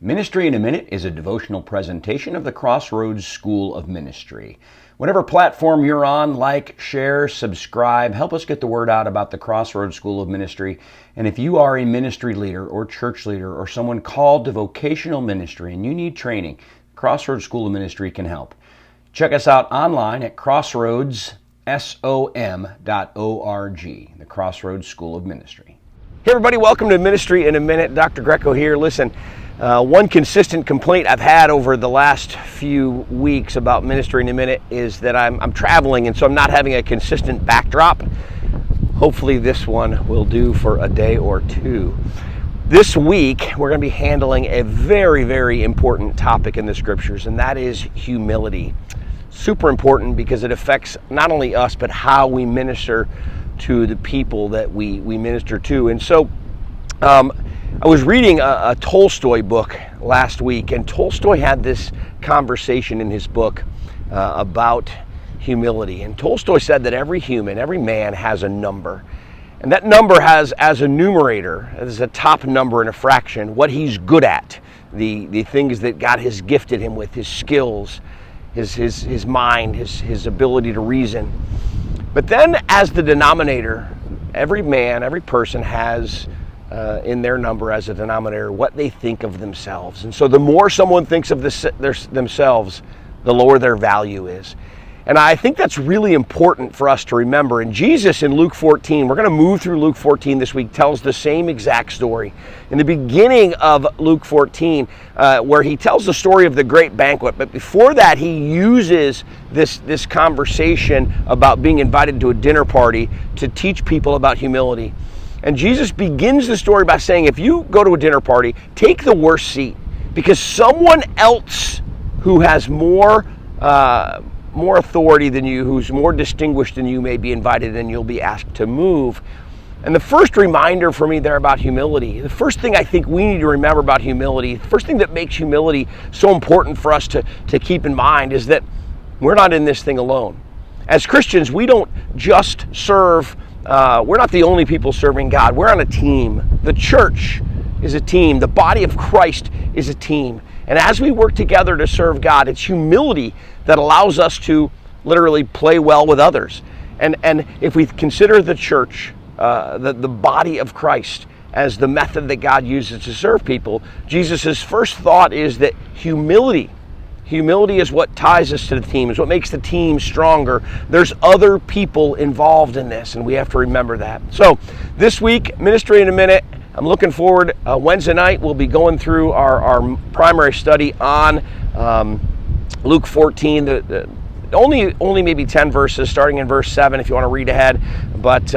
Ministry in a Minute is a devotional presentation of the Crossroads School of Ministry. Whatever platform you're on, like, share, subscribe, help us get the word out about the Crossroads School of Ministry. And if you are a ministry leader or church leader or someone called to vocational ministry and you need training, Crossroads School of Ministry can help. Check us out online at crossroadsom.org, the Crossroads School of Ministry. Hey everybody, welcome to Ministry in a Minute. Dr. Greco here. Listen, one consistent complaint I've had over the last few weeks about Ministry in a Minute is that I'm traveling, and so I'm not having a consistent backdrop. Hopefully this one will do for a day or two. This week, we're going to be handling a very, very important topic in the scriptures, and that is humility. Super important because it affects not only us, but how we minister to the people that we minister to. And so I was reading a Tolstoy book last week, and Tolstoy had this conversation in his book about humility. And Tolstoy said that every human, every man has a number. And that number has as a numerator, as a top number in a fraction, what he's good at, the things that God has gifted him with, his skills, his mind, his ability to reason. But then as the denominator, every man, every person has in their number as a denominator what they think of themselves. And so the more someone thinks of themselves, the lower their value is. And I think that's really important for us to remember. And Jesus in Luke 14, we're going to move through Luke 14 this week, tells the same exact story. In the beginning of Luke 14, where he tells the story of the great banquet, but before that he uses this conversation about being invited to a dinner party to teach people about humility. And Jesus begins the story by saying, if you go to a dinner party, take the worst seat, because someone else who has more authority than you, who's more distinguished than you, may be invited, and you'll be asked to move. And the first reminder for me there about humility, the first thing I think we need to remember about humility, the first thing that makes humility so important for us to keep in mind is that we're not in this thing alone. As Christians, we don't just serve, we're not the only people serving God. We're on a team. The church is a team. The body of Christ is a team. And as we work together to serve God, it's humility that allows us to literally play well with others. And if we consider the church, the body of Christ, as the method that God uses to serve people, Jesus' first thought is that humility is what ties us to the team, is what makes the team stronger. There's other people involved in this, and we have to remember that. So this week, Ministry in a Minute, I'm looking forward. Wednesday night, we'll be going through our primary study on Luke 14. Only maybe 10 verses, starting in verse 7 if you want to read ahead. But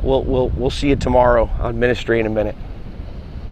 we'll see you tomorrow on Ministry in a Minute.